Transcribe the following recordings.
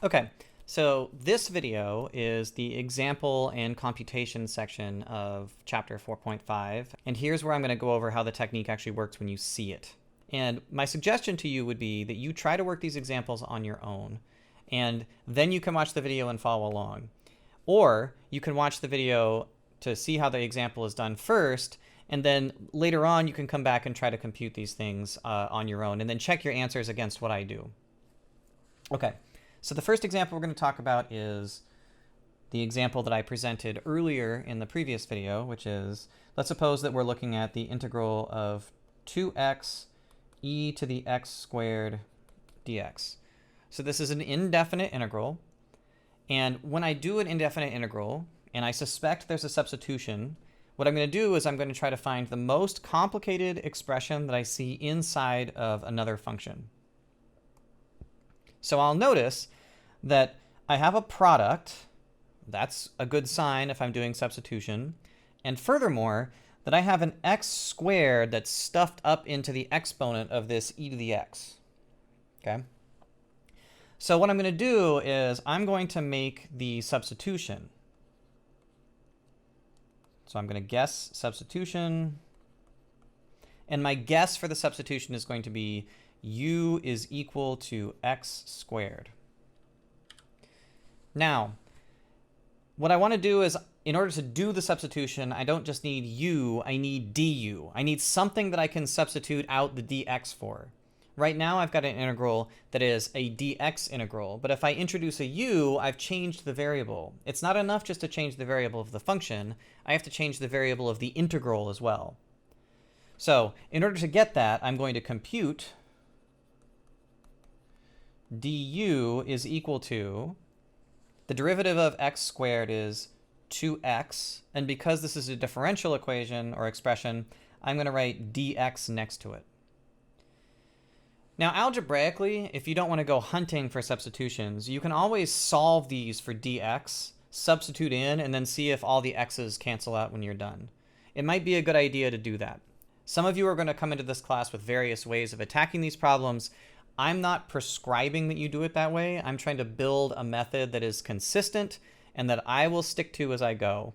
Okay, so this video is the example and computation section of chapter 4.5, and here's where I'm going to go over how the technique actually works when you see it. And my suggestion to you would be that you try to work these examples on your own, and then you can watch the video and follow along. Or you can watch the video to see how the example is done first, and then later on you can come back and try to compute these things on your own, and then check your answers against what I do. Okay. So the first example we're going to talk about is the example that I presented earlier in the previous video, which is, let's suppose that we're looking at the integral of 2x e to the x squared dx. So this is an indefinite integral. And when I do an indefinite integral, and I suspect there's a substitution, what I'm going to do is I'm going to try to find the most complicated expression that I see inside of another function. So I'll notice that I have a product. That's a good sign if I'm doing substitution. And furthermore, that I have an x squared that's stuffed up into the exponent of this e to the x. Okay? So what I'm going to do is I'm going to make the substitution. So I'm going to guess substitution. And my guess for the substitution is going to be u is equal to x squared. Now, what I want to do is, in order to do the substitution, I don't just need u, I need du. I need something that I can substitute out the dx for. Right now I've got an integral that is a dx integral, but if I introduce a u, I've changed the variable. It's not enough just to change the variable of the function, I have to change the variable of the integral as well. So, in order to get that, I'm going to compute du is equal to, the derivative of x squared is 2x, and because this is a differential equation or expression, I'm going to write dx next to it. Now, algebraically, if you don't want to go hunting for substitutions, you can always solve these for dx, substitute in, and then see if all the x's cancel out when you're done. It might be a good idea to do that. Some of you are going to come into this class with various ways of attacking these problems. I'm not prescribing that you do it that way. I'm trying to build a method that is consistent and that I will stick to as I go.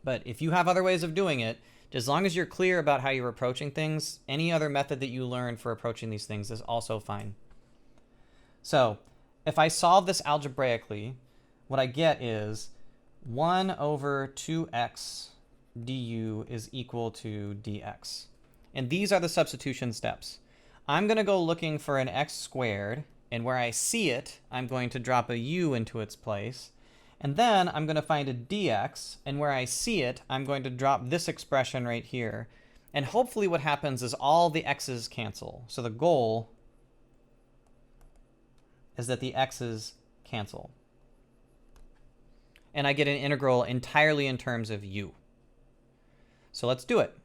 But if you have other ways of doing it, as long as you're clear about how you're approaching things, any other method that you learn for approaching these things is also fine. So if I solve this algebraically, what I get is 1 over 2x du is equal to dx. And these are the substitution steps. I'm going to go looking for an x squared, and where I see it, I'm going to drop a u into its place. And then I'm going to find a dx, and where I see it, I'm going to drop this expression right here. And hopefully what happens is all the x's cancel. So the goal is that the x's cancel. And I get an integral entirely in terms of u. So let's do it.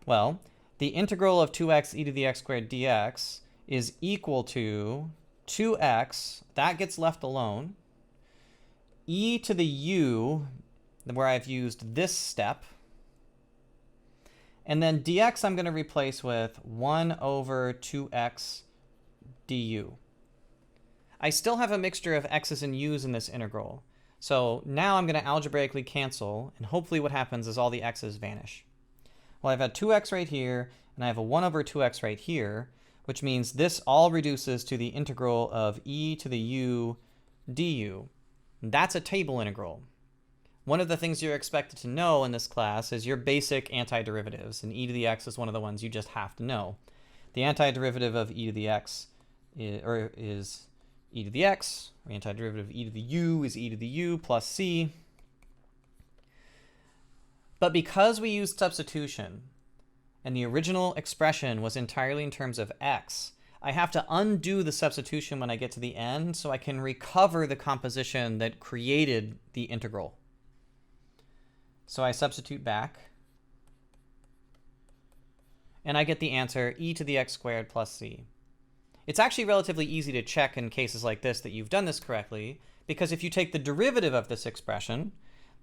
Well, the integral of 2x e to the x squared dx is equal to 2x, that gets left alone, e to the u, where I've used this step, and then dx I'm going to replace with 1 over 2x du. I still have a mixture of x's and u's in this integral. So now I'm going to algebraically cancel, and hopefully what happens is all the x's vanish. Well, I've had 2x right here, and I have a 1 over 2x right here, which means this all reduces to the integral of e to the u du. And that's a table integral. One of the things you're expected to know in this class is your basic antiderivatives, and e to the x is one of the ones you just have to know. The antiderivative of e to the x is e to the x, or antiderivative of e to the u is e to the u plus c. But because we used substitution, and the original expression was entirely in terms of x, I have to undo the substitution when I get to the end so I can recover the composition that created the integral. So I substitute back, and I get the answer e to the x squared plus c. It's actually relatively easy to check in cases like this that you've done this correctly, because if you take the derivative of this expression,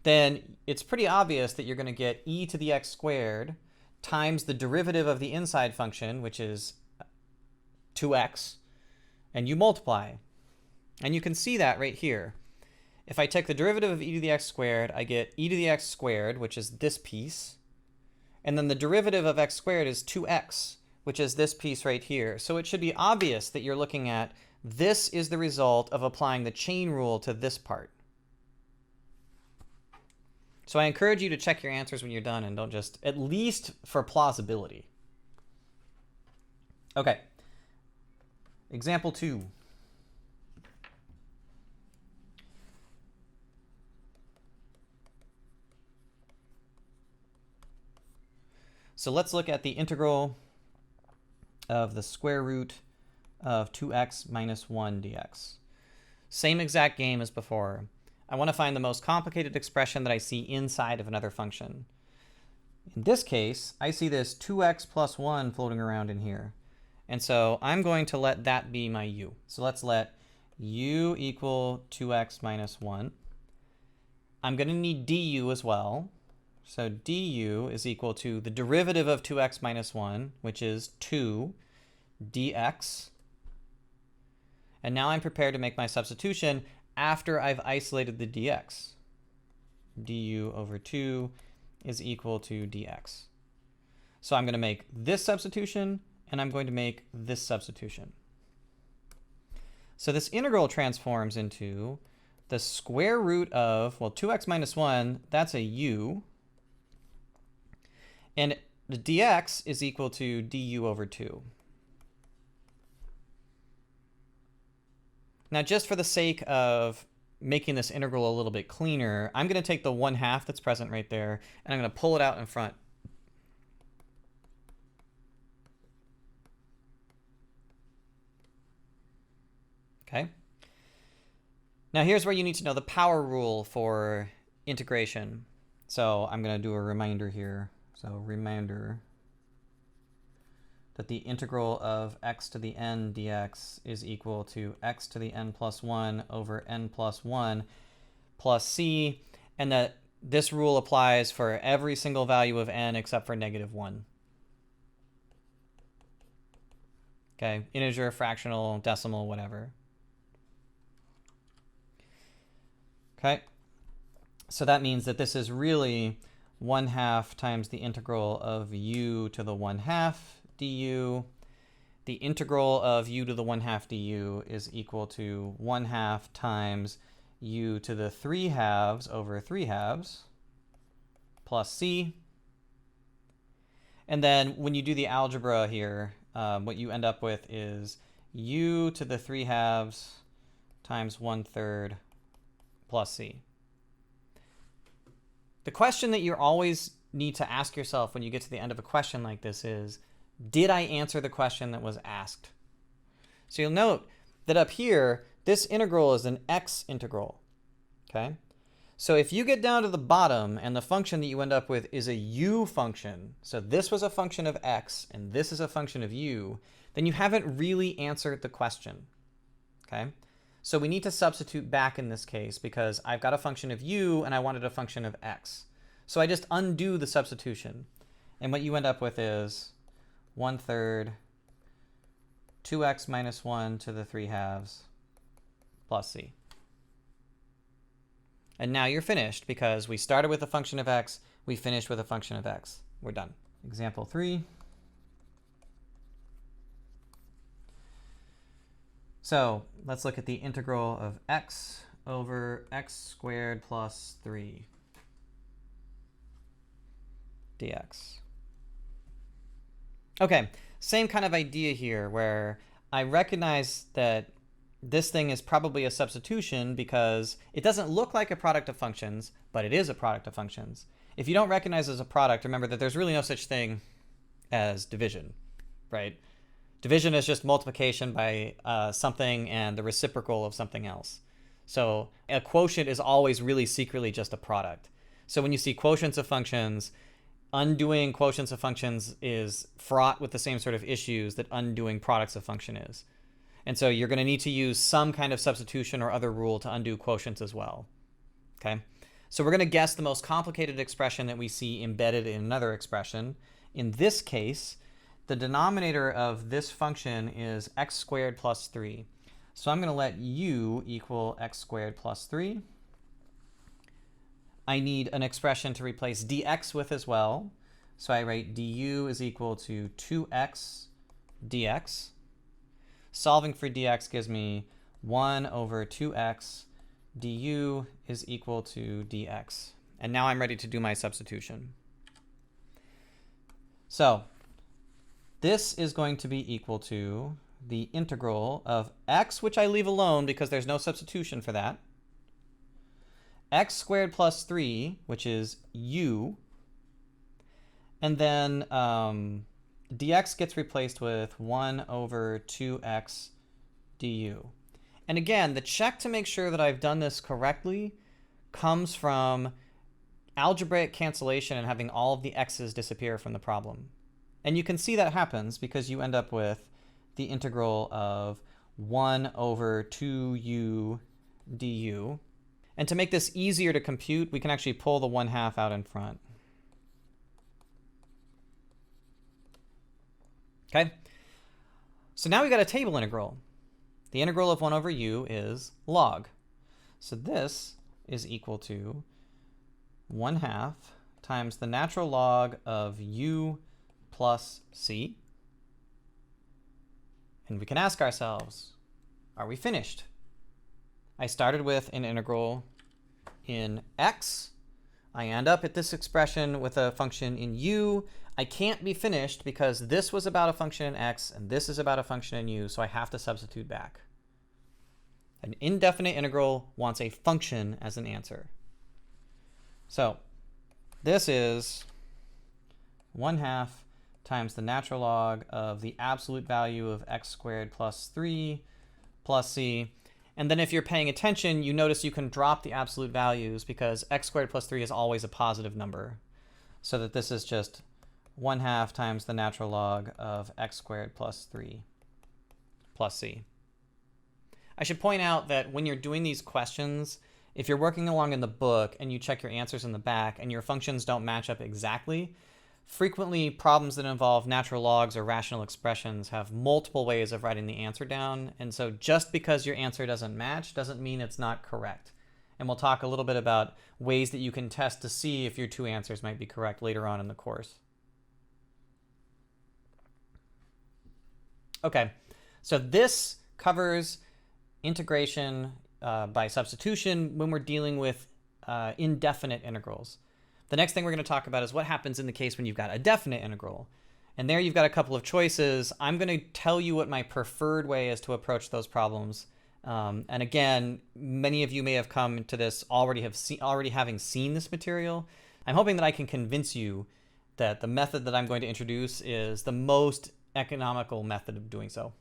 then it's pretty obvious that you're going to get e to the x squared times the derivative of the inside function, which is 2x, and you multiply. And you can see that right here. If I take the derivative of e to the x squared, I get e to the x squared, which is this piece. And then the derivative of x squared is 2x, which is this piece right here. So it should be obvious that you're looking at this is the result of applying the chain rule to this part. So I encourage you to check your answers when you're done and don't just, at least for plausibility. Okay. Example 2. So let's look at the integral of the square root of 2x minus 1 dx. Same exact game as before. I want to find the most complicated expression that I see inside of another function. In this case, I see this 2x plus 1 floating around in here. And so I'm going to let that be my u. So let's let u equal 2x minus 1. I'm going to need du as well. So du is equal to the derivative of 2x minus 1, which is 2 dx. And now I'm prepared to make my substitution after I've isolated the dx. Du over 2 is equal to dx. So I'm going to make this substitution, and I'm going to make this substitution. So this integral transforms into the square root of, well, 2x minus 1, that's a u. And the dx is equal to du over 2. Now, just for the sake of making this integral a little bit cleaner, I'm going to take the 1/2 that's present right there, and I'm going to pull it out in front. Okay. Now, here's where you need to know the power rule for integration. So I'm going to do a reminder here. So reminder that the integral of x to the n dx is equal to x to the n plus 1 over n plus 1 plus c, and that this rule applies for every single value of n except for -1. Okay, integer, fractional, decimal, whatever. Okay, so that means that this is really 1/2 times the integral of u to the 1/2 du. The integral of u to the 1/2 du is equal to 1/2 times u to the 3/2 over 3/2 plus c. And then when you do the algebra here, what you end up with is u to the 3/2 times 1/3 plus c. The question that you always need to ask yourself when you get to the end of a question like this is, did I answer the question that was asked? So you'll note that up here, this integral is an x integral, okay? So if you get down to the bottom and the function that you end up with is a u function, so this was a function of x and this is a function of u, then you haven't really answered the question, okay? So we need to substitute back in this case because I've got a function of u and I wanted a function of x. So I just undo the substitution. And what you end up with is 1/3 2x minus 1 to the 3/2 plus c. And now you're finished because we started with a function of x, we finished with a function of x. We're done. Example 3. So let's look at the integral of x over x squared plus 3 dx. Okay, same kind of idea here where I recognize that this thing is probably a substitution because it doesn't look like a product of functions, but it is a product of functions. If you don't recognize it as a product, remember that there's really no such thing as division, right? Division is just multiplication by something and the reciprocal of something else. So a quotient is always really secretly just a product. So when you see quotients of functions, undoing quotients of functions is fraught with the same sort of issues that undoing products of function is. And so you're going to need to use some kind of substitution or other rule to undo quotients as well. Okay? So we're going to guess the most complicated expression that we see embedded in another expression. In this case, the denominator of this function is x squared plus 3. So I'm going to let u equal x squared plus 3. I need an expression to replace dx with as well. So I write du is equal to 2x dx. Solving for dx gives me 1 over 2x. Du is equal to dx. And now I'm ready to do my substitution. So this is going to be equal to the integral of x, which I leave alone because there's no substitution for that, x squared plus 3, which is u, and then dx gets replaced with 1 over 2x du. And again, the check to make sure that I've done this correctly comes from algebraic cancellation and having all of the x's disappear from the problem. And you can see that happens because you end up with the integral of 1 over 2u du. And to make this easier to compute, we can actually pull the 1/2 out in front. Okay? So now we've got a table integral. The integral of 1 over u is log. So this is equal to 1/2 times the natural log of u plus c. And we can ask ourselves, are we finished? I started with an integral in x. I end up at this expression with a function in u. I can't be finished because this was about a function in x and this is about a function in u, so I have to substitute back. An indefinite integral wants a function as an answer. So this is 1/2 times the natural log of the absolute value of x squared plus 3 plus c. And then if you're paying attention, you notice you can drop the absolute values because x squared plus 3 is always a positive number. So that this is just 1/2 times the natural log of x squared plus 3 plus c. I should point out that when you're doing these questions, if you're working along in the book and you check your answers in the back and your functions don't match up exactly, frequently problems that involve natural logs or rational expressions have multiple ways of writing the answer down. And so just because your answer doesn't match doesn't mean it's not correct. And we'll talk a little bit about ways that you can test to see if your two answers might be correct later on in the course. Okay, so this covers integration by substitution when we're dealing with indefinite integrals. The next thing we're going to talk about is what happens in the case when you've got a definite integral. And there you've got a couple of choices. I'm going to tell you what my preferred way is to approach those problems. And again, many of you may have come to this already having seen this material. I'm hoping that I can convince you that the method that I'm going to introduce is the most economical method of doing so.